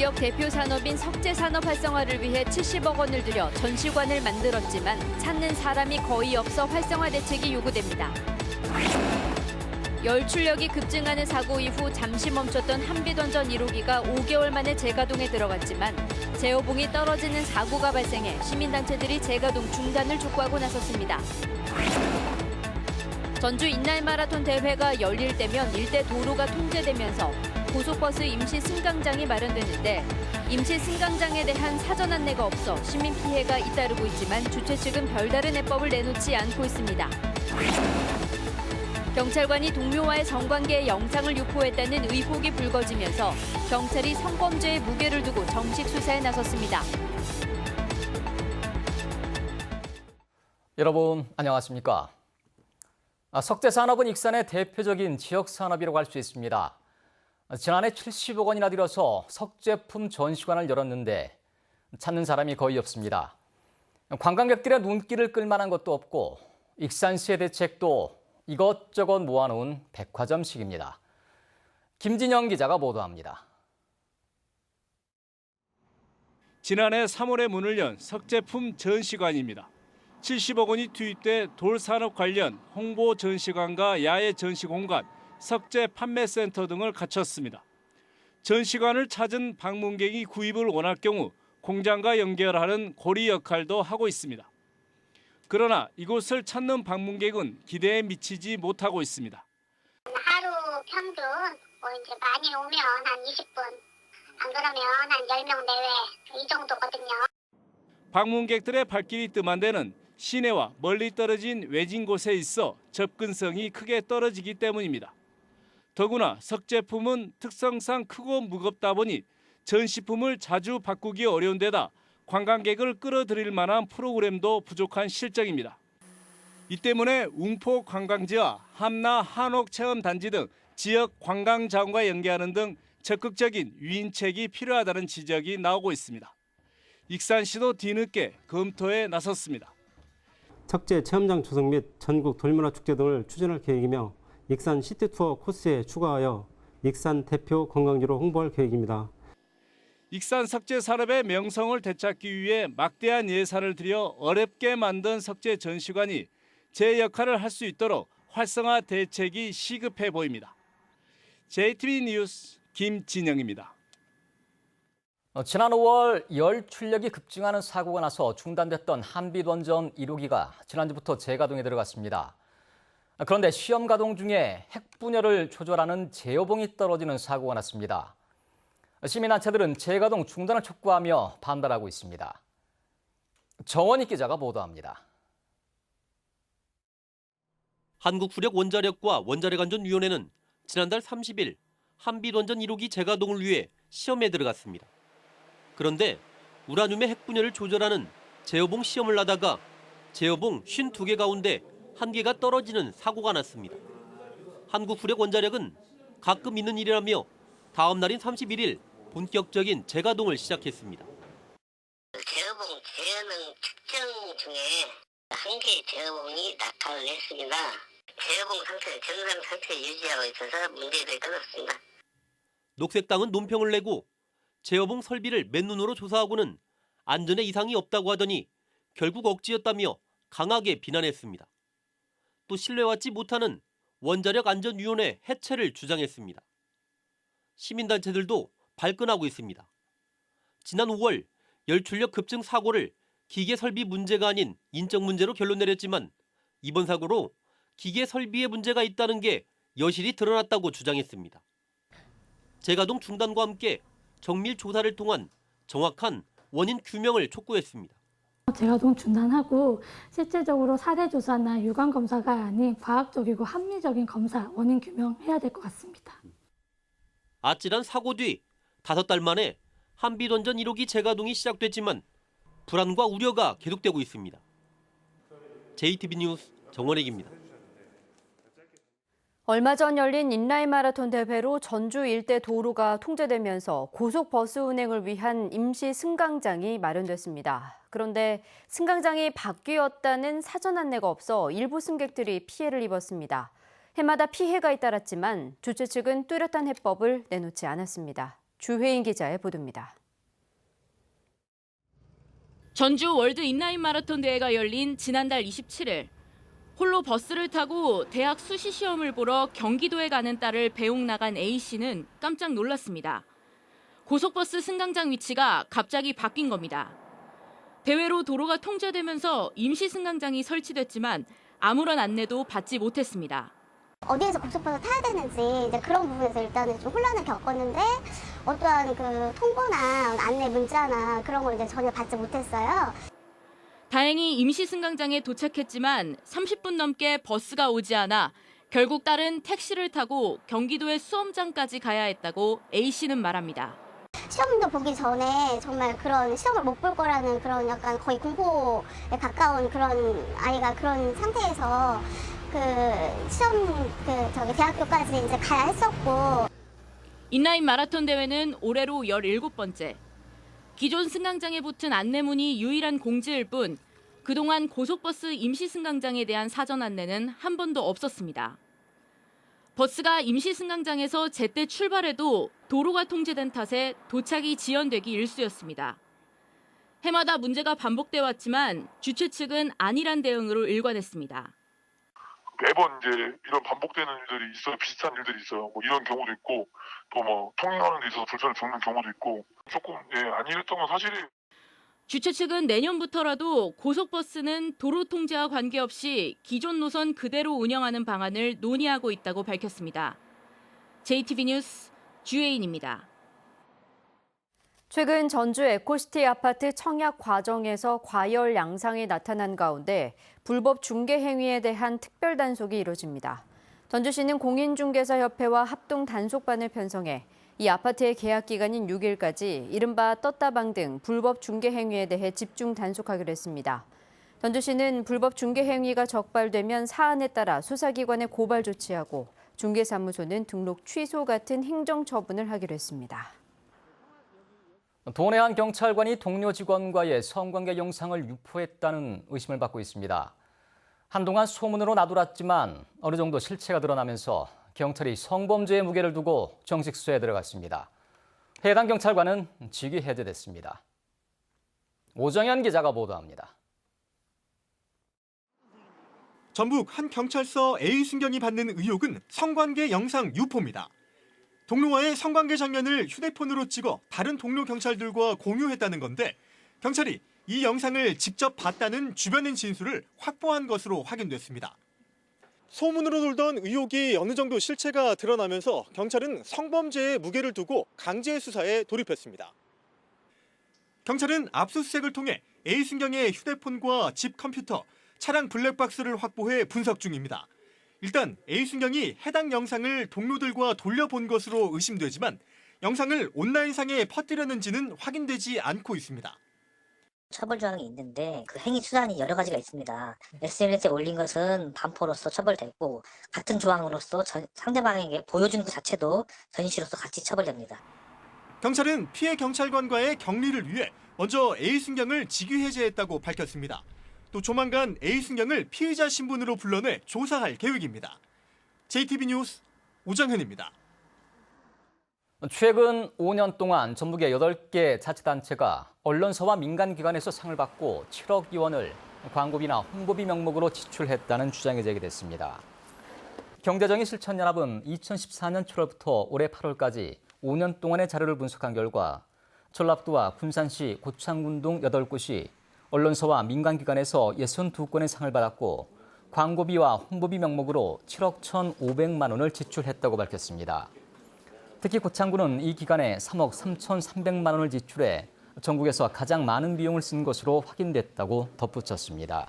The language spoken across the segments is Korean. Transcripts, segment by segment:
지역 대표 산업인 석재 산업 활성화를 위해 70억 원을 들여 전시관을 만들었지만 찾는 사람이 거의 없어 활성화 대책이 요구됩니다. 열 출력이 급증하는 사고 이후 잠시 멈췄던 한비던전 1호기가 5개월 만에 재가동에 들어갔지만 제어봉이 떨어지는 사고가 발생해 시민단체들이 재가동 중단을 촉구하고 나섰습니다. 전주 인라인 마라톤 대회가 열릴 때면 일대 도로가 통제되면서 고속버스 임시 승강장이 마련되는데 임시 승강장에 대한 사전 안내가 없어 시민 피해가 잇따르고 있지만 주최 측은 별다른 해법을 내놓지 않고 있습니다. 경찰관이 동료와의 성관계의 영상을 유포했다는 의혹이 불거지면서 경찰이 성범죄에 무게를 두고 정식 수사에 나섰습니다. 여러분 안녕하십니까? 석재 산업은 익산의 대표적인 지역 산업이라고 할 수 있습니다. 지난해 70억 원이나 들여서 석재품 전시관을 열었는데 찾는 사람이 거의 없습니다. 관광객들의 눈길을 끌만한 것도 없고 익산시의 대책도 이것저것 모아놓은 백화점식입니다. 김진영 기자가 보도합니다. 지난해 3월에 문을 연 석재품 전시관입니다. 70억 원이 투입돼 돌산업 관련 홍보 전시관과 야외 전시 공간, 석재 판매센터 등을 갖췄습니다. 전시관을 찾은 방문객이 구입을 원할 경우 공장과 연결하는 고리 역할도 하고 있습니다. 그러나 이곳을 찾는 방문객은 기대에 미치지 못하고 있습니다. 하루 평균 이제 많이 오면 한 20분, 안 그러면 한 10명 내외 이 정도거든요. 방문객들의 발길이 뜸한 데는 시내와 멀리 떨어진 외진 곳에 있어 접근성이 크게 떨어지기 때문입니다. 더구나 석재품은 특성상 크고 무겁다 보니 전시품을 자주 바꾸기 어려운 데다 관광객을 끌어들일 만한 프로그램도 부족한 실정입니다. 이 때문에 웅포 관광지와 함나 한옥체험단지 등 지역 관광자원과 연계하는 등 적극적인 유인책이 필요하다는 지적이 나오고 있습니다. 익산시도 뒤늦게 검토에 나섰습니다. 석재 체험장 조성 및 전국 돌문화축제 등을 추진할 계획이며 익산 시티투어 코스에 추가하여 익산 대표 관광지로 홍보할 계획입니다. 익산 석재 산업의 명성을 되찾기 위해 막대한 예산을 들여 어렵게 만든 석재 전시관이 제 역할을 할 수 있도록 활성화 대책이 시급해 보입니다. JTBC 뉴스 김진영입니다. 지난 5월 열 출력이 급증하는 사고가 나서 중단됐던 한비던전 1호기가 지난주부터 재가동에 들어갔습니다. 그런데 시험 가동 중에 핵분열을 조절하는 제어봉이 떨어지는 사고가 났습니다. 시민단체들은 재가동 중단을 촉구하며 반발하고 있습니다. 정원희 기자가 보도합니다. 한국수력원자력과 원자력안전위원회는 지난달 30일 한비던전 1호기 재가동을 위해 시험에 들어갔습니다. 그런데 우라늄의 핵분열을 조절하는 제어봉 시험을 하다가 제어봉 52개 가운데 1개가 떨어지는 사고가 났습니다. 한국수력원자력은 가끔 있는 일이라며 다음 날인 31일 본격적인 재가동을 시작했습니다. 제어봉 제어능 측정 중에 한 개의 제어봉이 낙하를 했습니다. 제어봉 상태, 정상 상태 유지하고 있어서 문제들이 끊었습니다. 녹색당은 논평을 내고 제어봉 설비를 맨눈으로 조사하고는 안전에 이상이 없다고 하더니 결국 억지였다며 강하게 비난했습니다. 또 신뢰받지 못하는 원자력안전위원회 해체를 주장했습니다. 시민단체들도 발끈하고 있습니다. 지난 5월 열출력 급증 사고를 기계 설비 문제가 아닌 인적 문제로 결론 내렸지만 이번 사고로 기계 설비에 문제가 있다는 게 여실히 드러났다고 주장했습니다. 재가동 중단과 함께 정밀 조사를 통한 정확한 원인 규명을 촉구했습니다. 재가동 중단하고 실제적으로 사례 조사나 유관 검사가 아닌 과학적이고 합리적인 검사, 원인 규명해야 될 것 같습니다. 아찔한 사고 뒤 5달 만에 한비던전 1호기 재가동이 시작됐지만 불안과 우려가 계속되고 있습니다. JTBC 뉴스 정원익입니다. 얼마 전 열린 인라인 마라톤 대회로 전주 일대 도로가 통제되면서 고속버스 운행을 위한 임시 승강장이 마련됐습니다. 그런데 승강장이 바뀌었다는 사전 안내가 없어 일부 승객들이 피해를 입었습니다. 해마다 피해가 잇따랐지만 주최 측은 뚜렷한 해법을 내놓지 않았습니다. 주혜인 기자의 보도입니다. 전주 월드 인라인 마라톤 대회가 열린 지난달 27일. 홀로 버스를 타고 대학 수시 시험을 보러 경기도에 가는 딸을 배웅 나간 A씨는 깜짝 놀랐습니다. 고속버스 승강장 위치가 갑자기 바뀐 겁니다. 대회로 도로가 통제되면서 임시 승강장이 설치됐지만 아무런 안내도 받지 못했습니다. 어디에서 고속버스 타야 되는지 이제 그런 부분에서 일단은 좀 혼란을 겪었는데 어떠한 그 통보나 안내 문자나 그런 걸 이제 전혀 받지 못했어요. 다행히 임시 승강장에 도착했지만 30분 넘게 버스가 오지 않아 결국 딸은 택시를 타고 경기도의 수험장까지 가야 했다고 A씨는 말합니다. 시험도 보기 전에 정말 그런 시험을 못 볼 거라는 그런 약간 거의 공포에 가까운 그런 아이가 그런 상태에서 그 시험 대학교까지 이제 가야 했었고. 인라인 마라톤 대회는 올해로 17번째. 기존 승강장에 붙은 안내문이 유일한 공지일 뿐 그동안 고속버스 임시 승강장에 대한 사전 안내는 한 번도 없었습니다. 버스가 임시 승강장에서 제때 출발해도 도로가 통제된 탓에 도착이 지연되기 일쑤였습니다. 해마다 문제가 반복돼 왔지만 주최 측은 안일한 대응으로 일관했습니다. 매번 이제 이런 반복되는 일들이 있어요. 비슷한 일들이 있어요. 뭐 이런 경우도 있고 또 뭐 통행하는 데 있어서 불편을 겪는 경우도 있고 조금 안일했던 건 사실이에요. 주최 측은 내년부터라도 고속버스는 도로 통제와 관계없이 기존 노선 그대로 운영하는 방안을 논의하고 있다고 밝혔습니다. JTB 뉴스 주혜인입니다. 최근 전주 에코시티 아파트 청약 과정에서 과열 양상이 나타난 가운데 불법 중개 행위에 대한 특별 단속이 이뤄집니다. 전주시는 공인중개사협회와 합동 단속반을 편성해 이 아파트의 계약 기간인 6일까지 이른바 떴다방 등 불법 중개 행위에 대해 집중 단속하기로 했습니다. 전주시는 불법 중개 행위가 적발되면 사안에 따라 수사기관에 고발 조치하고 중개사무소는 등록 취소 같은 행정 처분을 하기로 했습니다. 도내한 경찰관이 동료 직원과의 성관계 영상을 유포했다는 의심을 받고 있습니다. 한동안 소문으로 나돌았지만 어느 정도 실체가 드러나면서 경찰이 성범죄의 무게를 두고 정식 수사에 들어갔습니다. 해당 경찰관은 직위 해제됐습니다. 오정현 기자가 보도합니다. 전북 한 경찰서 A순경이 받는 의혹은 성관계 영상 유포입니다. 동료와의 성관계 장면을 휴대폰으로 찍어 다른 동료 경찰들과 공유했다는 건데 경찰이 이 영상을 직접 봤다는 주변인 진술을 확보한 것으로 확인됐습니다. 소문으로 돌던 의혹이 어느 정도 실체가 드러나면서 경찰은 성범죄의 무게를 두고 강제 수사에 돌입했습니다. 경찰은 압수수색을 통해 A순경의 휴대폰과 집 컴퓨터, 차량 블랙박스를 확보해 분석 중입니다. 일단 A순경이 해당 영상을 동료들과 돌려본 것으로 의심되지만 영상을 온라인상에 퍼뜨렸는지는 확인되지 않고 있습니다. 처벌 조항이 있는데 그 행위 수단이 여러 가지가 있습니다. SNS에 올린 것은 반포로서 처벌됐고 같은 조항으로서 상대방에게 보여주는 것 자체도 전시로서 같이 처벌됩니다. 경찰은 피해 경찰관과의 격리를 위해 먼저 A순경을 직위 해제했다고 밝혔습니다. 또 조만간 A순경을 피의자 신분으로 불러내 조사할 계획입니다. JTB 뉴스 오정현입니다. 최근 5년 동안 전북의 8개 자치단체가 언론사와 민간기관에서 상을 받고 7억 원을 광고비나 홍보비 명목으로 지출했다는 주장이 제기됐습니다. 경제정의 실천연합은 2014년 7월부터 올해 8월까지 5년 동안의 자료를 분석한 결과 전라북도와 군산시, 고창군 등 8곳이 언론사와 민간기관에서 62건의 상을 받았고 광고비와 홍보비 명목으로 7억 1,500만 원을 지출했다고 밝혔습니다. 특히 고창군은 이 기간에 3억 3,300만 원을 지출해 전국에서 가장 많은 비용을 쓴 것으로 확인됐다고 덧붙였습니다.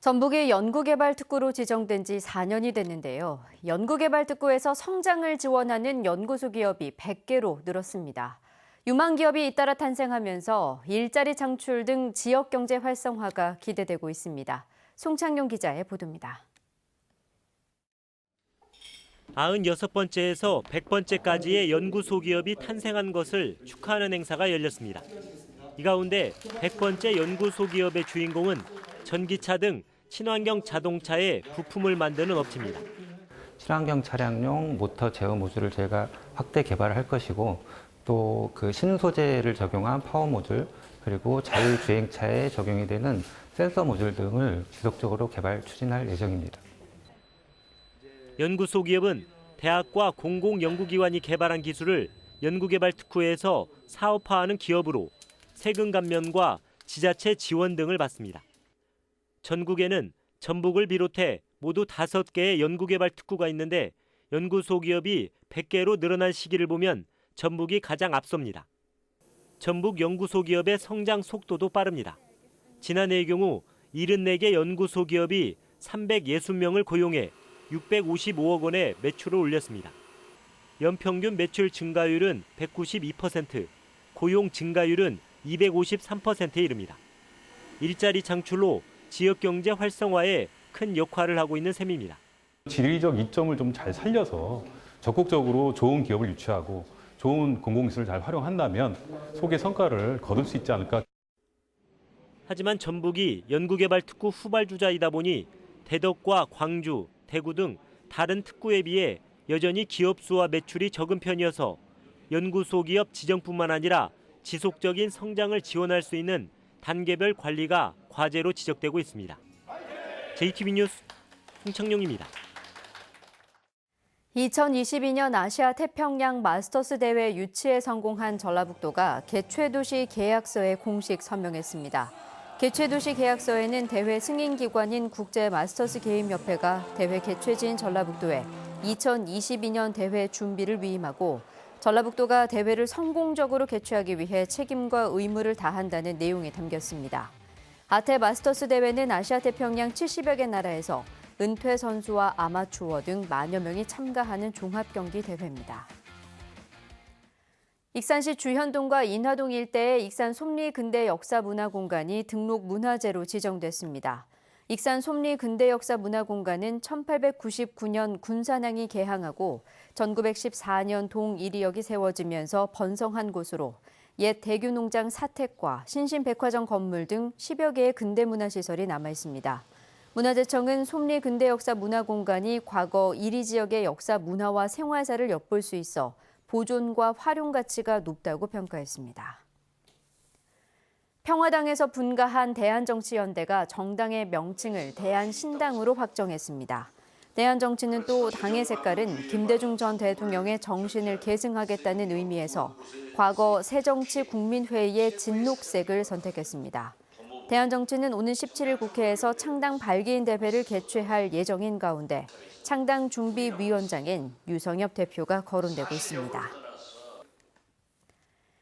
전북이 연구개발특구로 지정된 지 4년이 됐는데요. 연구개발특구에서 성장을 지원하는 연구소 기업이 100개로 늘었습니다. 유망 기업이 잇따라 탄생하면서 일자리 창출 등 지역 경제 활성화가 기대되고 있습니다. 송창용 기자의 보도입니다. 96번째에서 100번째까지의 연구소 기업이 탄생한 것을 축하하는 행사가 열렸습니다. 이 가운데 100번째 연구소 기업의 주인공은 전기차 등 친환경 자동차의 부품을 만드는 업체입니다. 친환경 차량용 모터 제어 모듈을 저희가 확대 개발을 할 것이고 또 그 신소재를 적용한 파워 모듈 그리고 자율주행차에 적용이 되는 센서 모듈 등을 지속적으로 개발 추진할 예정입니다. 연구소 기업은 대학과 공공연구기관이 개발한 기술을 연구개발 특구에서 사업화하는 기업으로 세금 감면과 지자체 지원 등을 받습니다. 전국에는 전북을 비롯해 모두 5개의 연구개발 특구가 있는데 연구소 기업이 100개로 늘어난 시기를 보면 전북이 가장 앞섭니다. 전북 연구소 기업의 성장 속도도 빠릅니다. 지난해의 경우 74개 연구소 기업이 360명을 고용해 655억 원의 매출을 올렸습니다. 연평균 매출 증가율은 192%, 고용 증가율은 253%에 이릅니다. 일자리 창출로 지역경제 활성화에 큰 역할을 하고 있는 셈입니다. 지리적 이점을 좀 잘 살려서 적극적으로 좋은 기업을 유치하고 좋은 공공기술을 잘 활용한다면 소개 성과를 거둘 수 있지 않을까. 하지만 전북이 연구개발 특구 후발주자이다 보니 대덕과 광주, 대구 등 다른 특구에 비해 여전히 기업 수와 매출이 적은 편이어서 연구소 기업 지정뿐만 아니라 지속적인 성장을 지원할 수 있는 단계별 관리가 과제로 지적되고 있습니다. JTB 뉴스 홍창용입니다. 2022년 아시아 태평양 마스터스 대회 유치에 성공한 전라북도가 개최도시 계약서에 공식 서명했습니다. 개최도시 계약서에는 대회 승인기관인 국제마스터스게임협회가 대회 개최지인 전라북도에 2022년 대회 준비를 위임하고 전라북도가 대회를 성공적으로 개최하기 위해 책임과 의무를 다한다는 내용이 담겼습니다. 아태 마스터스 대회는 아시아 태평양 70여 개 나라에서 은퇴 선수와 아마추어 등 만여 명이 참가하는 종합경기 대회입니다. 익산시 주현동과 인화동 일대의 익산 솜리 근대 역사 문화 공간이 등록 문화재로 지정됐습니다. 익산 솜리 근대 역사 문화 공간은 1899년 군산항이 개항하고 1914년 동일이역이 세워지면서 번성한 곳으로 옛 대규농장 사택과 신신백화점 건물 등 10여 개의 근대 문화시설이 남아 있습니다. 문화재청은 솜리 근대 역사 문화 공간이 과거 이리 지역의 역사 문화와 생활사를 엿볼 수 있어 보존과 활용 가치가 높다고 평가했습니다. 평화당에서 분가한 대한정치연대가 정당의 명칭을 대한신당으로 확정했습니다. 대한정치는 또 당의 색깔은 김대중 전 대통령의 정신을 계승하겠다는 의미에서 과거 새정치국민회의의 진녹색을 선택했습니다. 대한정치는 오는 17일 국회에서 창당 발기인 대회를 개최할 예정인 가운데 창당 준비위원장인 유성엽 대표가 거론되고 있습니다.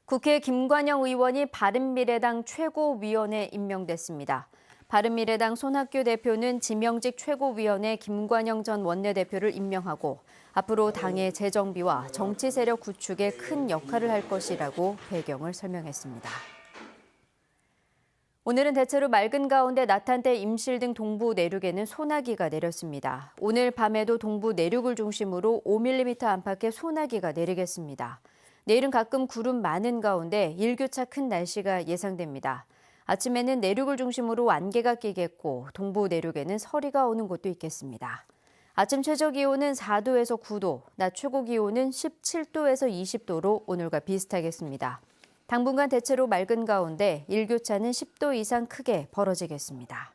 국회 김관영 의원이 바른미래당 최고위원에 임명됐습니다. 바른미래당 손학규 대표는 지명직 최고위원에 김관영 전 원내대표를 임명하고 앞으로 당의 재정비와 정치 세력 구축에 큰 역할을 할 것이라고 배경을 설명했습니다. 오늘은 대체로 맑은 가운데 나탄때 임실 등 동부 내륙에는 소나기가 내렸습니다. 오늘 밤에도 동부 내륙을 중심으로 5mm 안팎의 소나기가 내리겠습니다. 내일은 가끔 구름 많은 가운데 일교차 큰 날씨가 예상됩니다. 아침에는 내륙을 중심으로 안개가 끼겠고 동부 내륙에는 서리가 오는 곳도 있겠습니다. 아침 최저 기온은 4도에서 9도, 낮 최고 기온은 17도에서 20도로 오늘과 비슷하겠습니다. 당분간 대체로 맑은 가운데 일교차는 10도 이상 크게 벌어지겠습니다.